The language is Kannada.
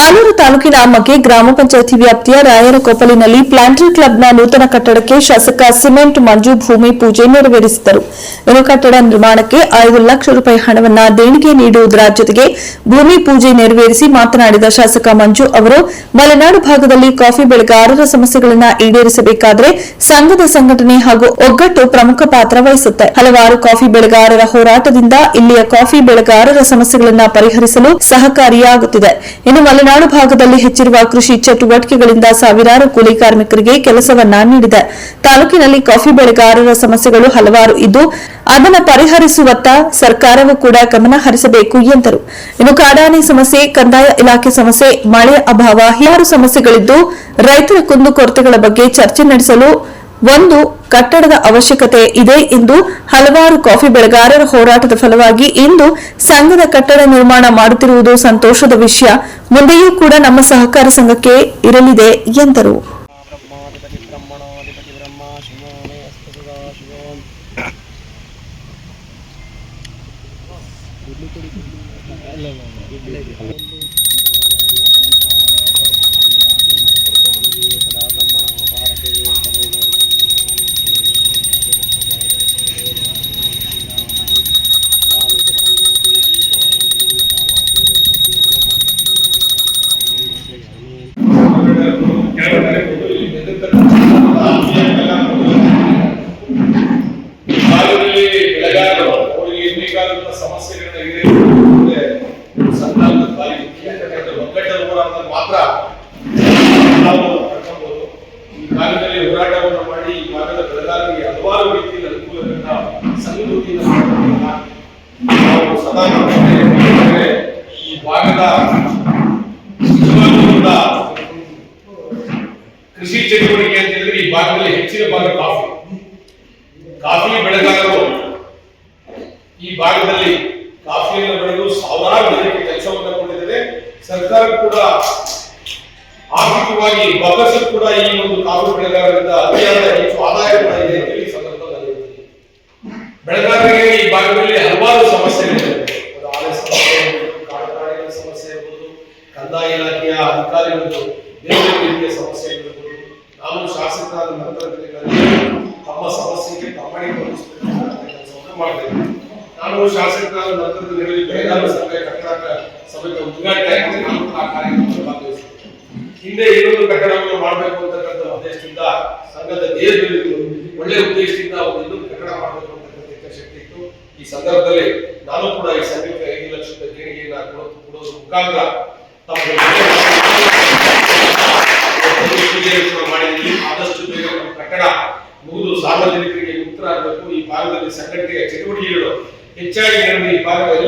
ಆಲೂರು ತಾಲೂಕಿನ ಮಗೆ ಗ್ರಾಮ ಪಂಚಾಯಿತಿ ವ್ಯಾಪ್ತಿಯ ರಾಯರಕೊಪ್ಪಲಿನಲ್ಲಿ ಪ್ಲಾಂಟರ್ ಕ್ಲಬ್ನ ನೂತನ ಕಟ್ಟಡಕ್ಕೆ ಶಾಸಕ ಸಿಮೆಂಟ್ ಮಂಜು ಭೂಮಿ ಪೂಜೆ ನೆರವೇರಿಸಿದರು. ಇನ್ನು ಕಟ್ಟಡ ನಿರ್ಮಾಣಕ್ಕೆ 5 ಲಕ್ಷ ರೂಪಾಯಿ ಹಣವನ್ನು ದೇಣಿಗೆ ನೀಡುವುದರ ಜೊತೆಗೆ ಭೂಮಿ ಪೂಜೆ ನೆರವೇರಿಸಿ ಮಾತನಾಡಿದ ಶಾಸಕ ಮಂಜು ಅವರು, ಮಲೆನಾಡು ಭಾಗದಲ್ಲಿ ಕಾಫಿ ಬೆಳೆಗಾರರ ಸಮಸ್ಯೆಗಳನ್ನು ಈಡೇರಿಸಬೇಕಾದರೆ ಸಂಘದ ಸಂಘಟನೆ ಹಾಗೂ ಒಗ್ಗಟ್ಟು ಪ್ರಮುಖ ಪಾತ್ರ ವಹಿಸುತ್ತೆ. ಹಲವಾರು ಕಾಫಿ ಬೆಳೆಗಾರರ ಹೋರಾಟದಿಂದ ಇಲ್ಲಿಯ ಕಾಫಿ ಬೆಳೆಗಾರರ ಸಮಸ್ಯೆಗಳನ್ನು ಪರಿಹರಿಸಲು ಸಹಕಾರಿಯಾಗುತ್ತಿದೆ. ಇನ್ನು ಮಲೆನಾಡು ಭಾಗದಲ್ಲಿ ಹೆಚ್ಚಿರುವ ಕೃಷಿ ಚಟುವಟಿಕೆಗಳಿಂದ ಸಾವಿರಾರು ಕೂಲಿ ಕಾರ್ಮಿಕರಿಗೆ ಕೆಲಸವನ್ನ ನೀಡಿದೆ. ತಾಲೂಕಿನಲ್ಲಿ ಕಾಫಿ ಬೆಳೆಗಾರರ ಸಮಸ್ಯೆಗಳು ಹಲವಾರು ಇದ್ದು ಅದನ್ನು ಪರಿಹರಿಸುವತ್ತ ಸರ್ಕಾರವೂ ಕೂಡ ಗಮನ ಹರಿಸಬೇಕು ಎಂದರು. ಇನ್ನು ಕಾಡಾನೆ ಸಮಸ್ಯೆ, ಕಂದಾಯ ಇಲಾಖೆ ಸಮಸ್ಯೆ, ಮಳೆ ಅಭಾವ ಹಲವಾರು ಸಮಸ್ಯೆಗಳಿದ್ದು ರೈತರ ಕುಂದುಕೊರತೆಗಳ ಬಗ್ಗೆ ಚರ್ಚೆ ನಡೆಸಲು ಒಂದು ಕಟ್ಟಡದ ಅವಶ್ಯಕತೆ ಇದೆ ಎಂದು ಹಲವಾರು ಕಾಫಿ ಬೆಳೆಗಾರರ ಹೋರಾಟದ ಫಲವಾಗಿ ಇಂದು ಸಂಘದ ಕಟ್ಟಡ ನಿರ್ಮಾಣ ಮಾಡುತ್ತಿರುವುದು ಸಂತೋಷದ ವಿಷಯ. ಮುಂದೆಯೂ ಕೂಡ ನಮ್ಮ ಸಹಕಾರ ಸಂಘಕ್ಕೆ ಇರಲಿದೆ ಎಂದರು. ಮಾತ್ರ ನಾವು ಕರ್ಕೊಬಹುದು. ಈ ಭಾಗದಲ್ಲಿ ಹೋರಾಟವನ್ನು ಮಾಡಿ ಈ ಭಾಗದ ಬೆಳೆಗಾರರಿಗೆ ಹಲವಾರು ರೀತಿಯಲ್ಲಿ ಅನುಕೂಲಗಳನ್ನ ಸಂಘಟಿತ ನಾವು ಸದಾ ಈ ಭಾಗದ ಕೃಷಿ ಚಟುವಟಿಕೆ ಅಂತ ಹೇಳಿದ್ರೆ ಈ ಭಾಗದಲ್ಲಿ ಹೆಚ್ಚಿನ ಭಾಗ ಕಾಫಿ ಬೆಳೆಗಾರರು ಈ ಭಾಗದಲ್ಲಿ ಕಾಫಿಯನ್ನು ಬೆಳೆದು ಸಾವಿರಾರು ಜನರಿಗೆ ಕೆಲಸವನ್ನು ಕೊಟ್ಟಿದ್ದಾರೆ. ಸರ್ಕಾರ ಕೂಡ ಆರ್ಥಿಕವಾಗಿ ಬಗ್ಗಸು ಕೂಡ ಈ ಒಂದು ಕಾಫಿ ಬೆಳೆಗಾರರಿಂದ ಅತಿಯಾದ ಹೆಚ್ಚು ಆದಾಯ ಕೂಡ ಇದೆ ಅಂತ ಈ ಸಂದರ್ಭದಲ್ಲಿ ಬೆಳೆಗಾರರಿಗೆ ಈ ಭಾಗದಲ್ಲಿ ಹಲವಾರು ಸಮಸ್ಯೆಗಳಿವೆ. ಆದಾಯ ಸಮಸ್ಯೆ ಇರ್ಬೋದು, ಕಾಡುಪ್ರಾಣಿಗಳ ಸಮಸ್ಯೆ ಇರ್ಬೋದು, ಕಂದಾಯ ಇಲಾಖೆಯ ಅಧಿಕಾರಿಗಳು ಬೇರೆ ರೀತಿಯ ಸಮಸ್ಯೆ ಇರ್ಬೋದು. ನಾವು ಶಾಸಕರಾದ ನಂತರದಲ್ಲಿ ತಮ್ಮ ಸಮಸ್ಯೆಗೆ ತಮ್ಮನೆ ಕೆಲಸವನ್ನು ಮಾಡಿದ್ದೇವೆ. ನಾನು ಶಾಸಕರಾದ ನಂತರದಲ್ಲಿ ಬೆಳೆಗಾರರ ಸಂಘ ಕಟ್ಟಡ ಸಭೆಗೆ ಉದ್ಘಾಟನೆ ನಾನು ಆ ಕಾರ್ಯಕ್ರಮದಲ್ಲಿ ಭಾಗವಹಿಸಿದ್ದೆ. ಹಿಂದೆ ಇನ್ನೊಂದು ಕಟ್ಟಡವನ್ನು ಮಾಡಬೇಕು ಅಂತಕ್ಕಂಥ ಉದ್ದೇಶದಿಂದ ಸಂಘದ ದೇಹದಲ್ಲಿ ಒಳ್ಳೆಯ ಉದ್ದೇಶದಿಂದ ಇನ್ನೊಂದು ಕಟ್ಟಡ ಮಾಡಬೇಕು ಅಂತಕ್ಕಂಥ ಶಕ್ತಿ ಇತ್ತು. ಈ ಸಂದರ್ಭದಲ್ಲಿ ನಾನು ಕೂಡ ಈ ಸಂಘಕ್ಕೆ 5 ಲಕ್ಷ ರೂಪಾಯಿ ದೇಣಿಗೆಯನ್ನು ಕೊಡೋದ್ರ ಮುಖಾಂತರ ಮಾಡಿದ್ದೀವಿ. ಆದಷ್ಟು ಬೇಗ ಕಟ್ಟಡ ಮುಗಿದು ಸಾರ್ವಜನಿಕರಿಗೆ ಮುಕ್ತರಾಗಬೇಕು. ಈ ಭಾಗದಲ್ಲಿ ಸಂಘಟನೆಯ ಚಟುವಟಿಕೆಗಳು ಹೆಚ್ಚಾಗಿ ಈ ಭಾಗದಲ್ಲಿ